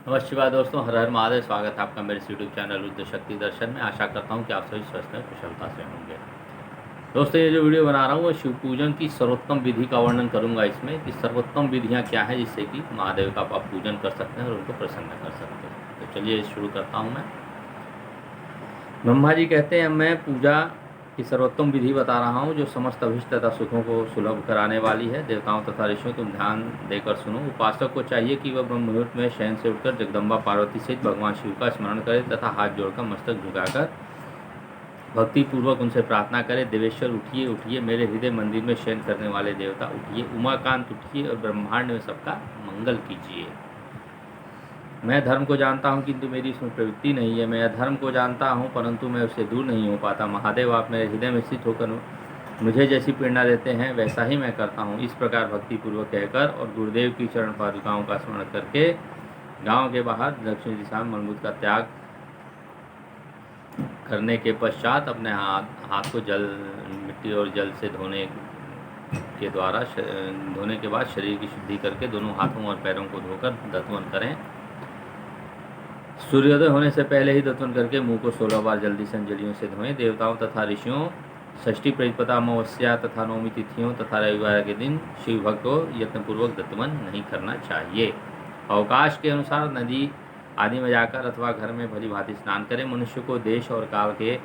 नमस्कार दोस्तों, हर हर महादेव। स्वागत है आपका मेरे यूट्यूब चैनल रुद्र शक्ति दर्शन में। आशा करता हूं कि आप सभी स्वस्थ हैं, कुशलता से होंगे। दोस्तों, ये जो वीडियो बना रहा हूं वो शिव पूजन की सर्वोत्तम विधि का वर्णन करूंगा इसमें कि सर्वोत्तम विधियां क्या हैं जिससे कि महादेव का आप पूजन कर सकते हैं और उनको प्रसन्न कर सकते हैं। तो चलिए शुरू करता हूँ मैं। ब्रह्मा जी कहते हैं, मैं पूजा की सर्वोत्तम विधि बता रहा हूँ जो समस्त अभिष्ट तथा सुखों को सुलभ कराने वाली है। देवताओं तथा ऋषियों, तुम ध्यान देकर सुनो। उपासक को चाहिए कि वह ब्रह्म मुहूर्त में शयन से उठकर जगदम्बा पार्वती सहित भगवान शिव का स्मरण करे तथा हाथ जोड़कर मस्तक झुकाकर भक्ति पूर्वक उनसे प्रार्थना करे। देवेश्वर उठिए उठिए, मेरे हृदय मंदिर में शयन करने वाले देवता उठिए। उमाकांत उठिए और ब्रह्मांड में सबका मंगल कीजिए। मैं धर्म को जानता हूँ किंतु मेरी इसमें प्रवृत्ति नहीं है। मैं धर्म को जानता हूँ परंतु मैं उससे दूर नहीं हो पाता। महादेव, आप मेरे हृदय में स्थित होकर मुझे जैसी प्रेरणा देते हैं वैसा ही मैं करता हूँ। इस प्रकार भक्ति पूर्वक कहकर और गुरुदेव की चरण पादुकाओं का स्मरण करके गांव के बाहर दक्षिण दिशा में मलमूत्र का त्याग करने के पश्चात अपने हाथ को मिट्टी और जल से धोने के बाद शरीर की शुद्धि करके दोनों हाथों और पैरों को धोकर दत्वन करें। सूर्योदय होने से पहले ही दत्वन करके मुंह को 16 बार जल्दी से अंजलियों से धोएं। देवताओं तथा ऋषियों, षष्ठी प्रतिपदा, अमावस्या तथा नवमी तिथियों तथा रविवार के दिन शिव भक्त को यत्नपूर्वक दत्वन नहीं करना चाहिए। अवकाश के अनुसार नदी आदि में जाकर अथवा घर में भली भांति स्नान करें। मनुष्य को देश और काल के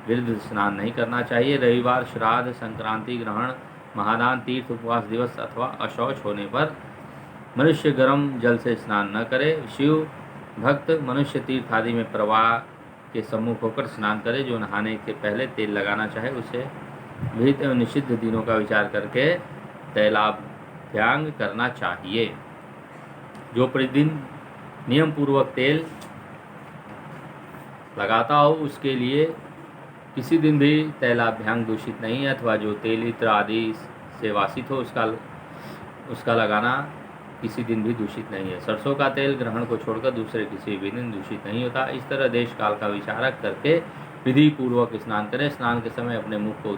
विरुद्ध स्नान नहीं करना चाहिए। रविवार, श्राद्ध, संक्रांति, ग्रहण, महादान, तीर्थ, उपवास दिवस अथवा अशौच होने पर मनुष्य गर्म जल से स्नान न करे। शिव भक्त मनुष्य तीर्थ आदि में प्रवाह के सम्मुख होकर स्नान करे। जो नहाने के पहले तेल लगाना चाहे उसे विहित एवं निषिद्ध दिनों का विचार करके तैलाभ्यांग करना चाहिए। जो प्रतिदिन नियम पूर्वक तेल लगाता हो उसके लिए किसी दिन भी तैलाभ्यांग दूषित नहीं है, अथवा जो तेल इत्र आदि से वासित हो उसका लगाना किसी दिन भी दूषित नहीं है। सरसों का तेल ग्रहण को छोड़कर दूसरे किसी भी दिन दूषित नहीं होता। इस तरह देश काल का विचार करके विधि पूर्वक स्नान करें। स्नान के समय अपने मुख को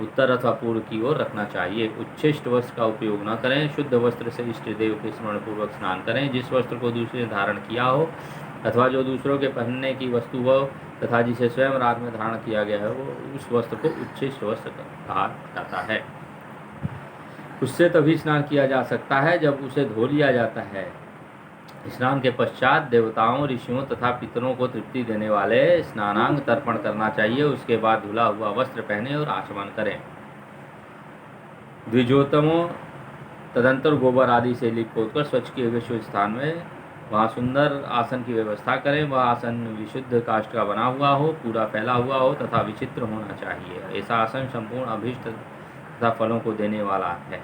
उत्तर अथवा पूर्व की ओर रखना चाहिए। उच्छिष्ट वस्त्र का उपयोग न करें। शुद्ध वस्त्र से इष्ट देव के स्मरण पूर्वक स्नान करें। जिस वस्त्र को दूसरे ने धारण किया हो अथवा जो दूसरों के पहनने की वस्तु हो तथा जिसे स्वयं रात में धारण किया गया है वो उस वस्त्र को उच्छिष्ट वस्त्र कहा जाता है। उससे तभी स्नान किया जा सकता है जब उसे धो लिया जाता है। स्नान के पश्चात देवताओं, ऋषियों तथा पितरों को तृप्ति देने वाले स्नानांग तर्पण करना चाहिए। उसके बाद धुला हुआ वस्त्र पहने और आचमन करें। द्विजोतमों तदंतर गोबर आदि से लिप पोतकर स्वच्छ किए हुए शुभ स्थान में वहाँ सुंदर आसन की व्यवस्था करें। वह आसन विशुद्ध काष्ठ का बना हुआ हो, पूरा फैला हुआ हो तथा विचित्र होना चाहिए। ऐसा आसन संपूर्ण अभीष्ट तथा फलों को देने वाला है।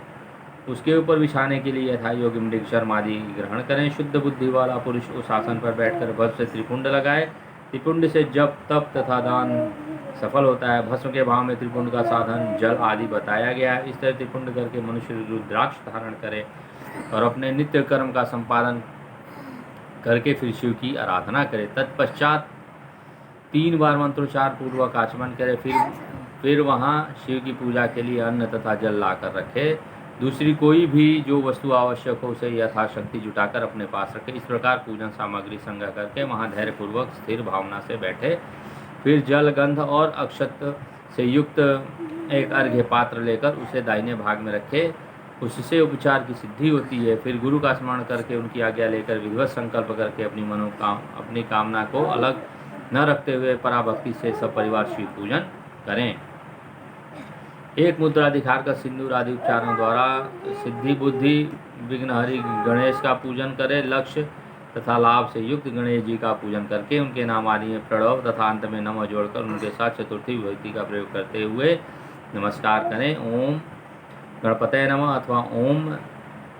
उसके ऊपर बिछाने के लिए यथा योग्य मृग चर्म आदि ग्रहण करें। शुद्ध बुद्धि वाला पुरुष उस आसन पर बैठकर भस्म से त्रिपुंड लगाए। त्रिपुंड से जप, तप तथा दान सफल होता है। भस्म के भाव में त्रिपुंड का साधन जल आदि बताया गया है। इस तरह त्रिपुंड करके मनुष्य रुद्राक्ष धारण करे और अपने नित्य कर्म का संपादन करके फिर शिव की आराधना करे। तत्पश्चात 3 बार मंत्रोच्चार पूर्वक आचमन करे। फिर वहाँ शिव की पूजा के लिए अन्न तथा जल लाकर रखे। दूसरी कोई भी जो वस्तु आवश्यक हो उसे यथाशक्ति जुटाकर अपने पास रखे। इस प्रकार पूजन सामग्री संग्रह करके वहाँ धैर्यपूर्वक स्थिर भावना से बैठे। फिर जल, गंध और अक्षत से युक्त एक अर्घ्य पात्र लेकर उसे दाहिने भाग में रखे। उससे उपचार की सिद्धि होती है। फिर गुरु का स्मरण करके उनकी आज्ञा लेकर विधिवत संकल्प करके अपनी कामना को अलग न रखते हुए पराभक्ति से सब परिवार शिव पूजन करें। एक मुद्रा दिखाकर सिंदूर आदि उपचारों द्वारा सिद्धि बुद्धि विघ्नहरि गणेश का पूजन करें। लक्ष्य तथा लाभ से युक्त गणेश जी का पूजन करके उनके नाम आदि में प्रणव तथा अंत में नमः जोड़कर उनके साथ चतुर्थी विभूति का प्रयोग करते हुए नमस्कार करें। ओम गणपतये नमः अथवा ओम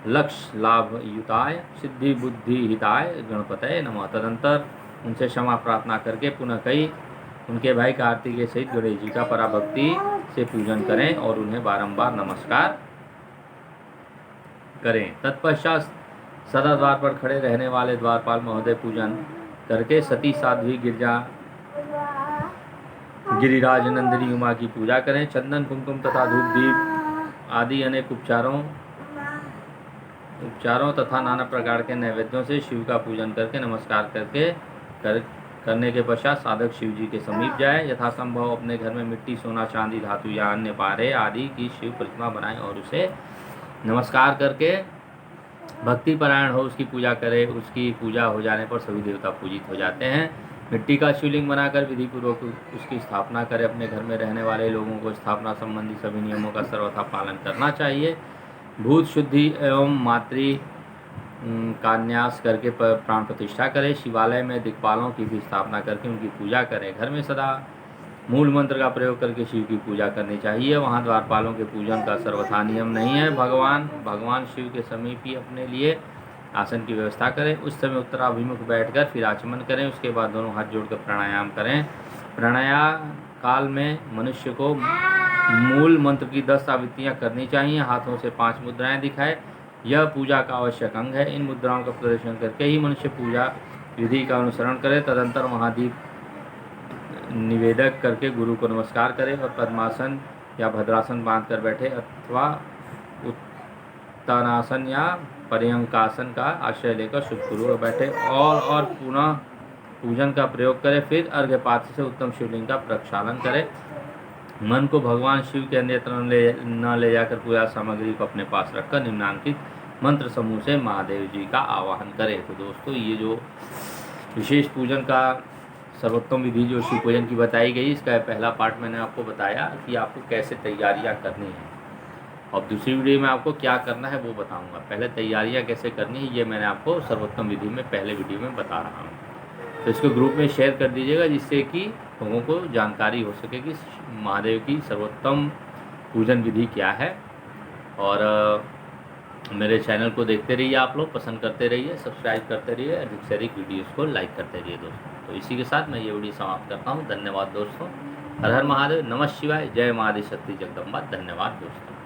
लक्ष्य लाभ युताय सिद्धि बुद्धि हिताय गणपतये नमः। तदंतर उनसे क्षमा प्रार्थना करके पुनः कई उनके भाई कार्तिकेय सहित गणेश जी का पराभक्ति से पूजन करें और उन्हें बारंबार नमस्कार करें। तत्पश्चात सदा द्वार पर खड़े रहने वाले द्वारपाल महोदय पूजन करके सती साध्वी गिरिराज नंदिनी उमा की पूजा करें। चंदन, कुमकुम तथा धूप दीप आदि अनेक उपचारों उपचारों तथा नाना प्रकार के नैवेद्यों से शिव का पूजन करके नमस्कार करने के पश्चात साधक शिव जी के समीप जाए। यथासंभव अपने घर में मिट्टी, सोना, चांदी, धातु या अन्य पारे आदि की शिव प्रतिमा बनाएं और उसे नमस्कार करके भक्ति परायण हो उसकी पूजा करे। उसकी पूजा हो जाने पर सभी देवता पूजित हो जाते हैं। मिट्टी का शिवलिंग बनाकर विधि पूर्वक उसकी स्थापना करें। अपने घर में रहने वाले लोगों को स्थापना संबंधी सभी नियमों का सर्वथा पालन करना चाहिए। भूत शुद्धि एवं मातृ का न्यास करके प्राण प्रतिष्ठा करें। शिवालय में दिक्पालों की भी स्थापना करके उनकी पूजा करें। घर में सदा मूल मंत्र का प्रयोग करके शिव की पूजा करनी चाहिए। वहाँ द्वारपालों के पूजन का सर्वथा नियम नहीं है। भगवान शिव के समीप ही अपने लिए आसन की व्यवस्था करें। उस समय उत्तराभिमुख बैठकर फिर आचमन करें। उसके बाद दोनों हाथ जोड़कर प्राणायाम करें। प्राणायाम काल में मनुष्य को मूल मंत्र की 10 आवृत्तियाँ करनी चाहिए। हाथों से 5 मुद्राएं दिखाए। यह पूजा का आवश्यक अंग है। इन मुद्राओं का प्रदर्शन करके ही मनुष्य पूजा विधि का अनुसरण करे। तदंतर महादीप निवेदक करके गुरु को नमस्कार करे और पद्मासन या भद्रासन बांधकर बैठे अथवा उत्तानासन या पर्यंकासन का आश्रय लेकर शुभपूर्वक बैठे और पुनः पूजन का प्रयोग करें। फिर अर्घ्यपात्र से उत्तम शिवलिंग का प्रक्षालन करें। मन को भगवान शिव के अन्यत्र न ले जाकर पूजा सामग्री को अपने पास रखकर निम्नांकित मंत्र समूह से महादेव जी का आवाहन करें। तो दोस्तों, ये जो विशेष पूजन का सर्वोत्तम विधि जो शिव पूजन की बताई गई, इसका पहला पार्ट मैंने आपको बताया कि आपको कैसे तैयारियां करनी है, और दूसरी वीडियो में आपको क्या करना है वो बताऊंगा। पहले तैयारियां कैसे करनी है ये मैंने आपको सर्वोत्तम विधि में पहले वीडियो में बता रहा हूँ। तो इसको ग्रुप में शेयर कर दीजिएगा जिससे कि लोगों को जानकारी हो सके कि महादेव की सर्वोत्तम पूजन विधि क्या है। और मेरे चैनल को देखते रहिए, आप लोग पसंद करते रहिए, सब्सक्राइब करते रहिए, अधिक से अधिक वीडियोज़ को लाइक करते रहिए दोस्तों। तो इसी के साथ मैं ये वीडियो समाप्त करता हूँ। धन्यवाद दोस्तों। हर हर महादेव, नमः शिवाय, जय महादेव शक्ति जगदम्बा। धन्यवाद दोस्तों।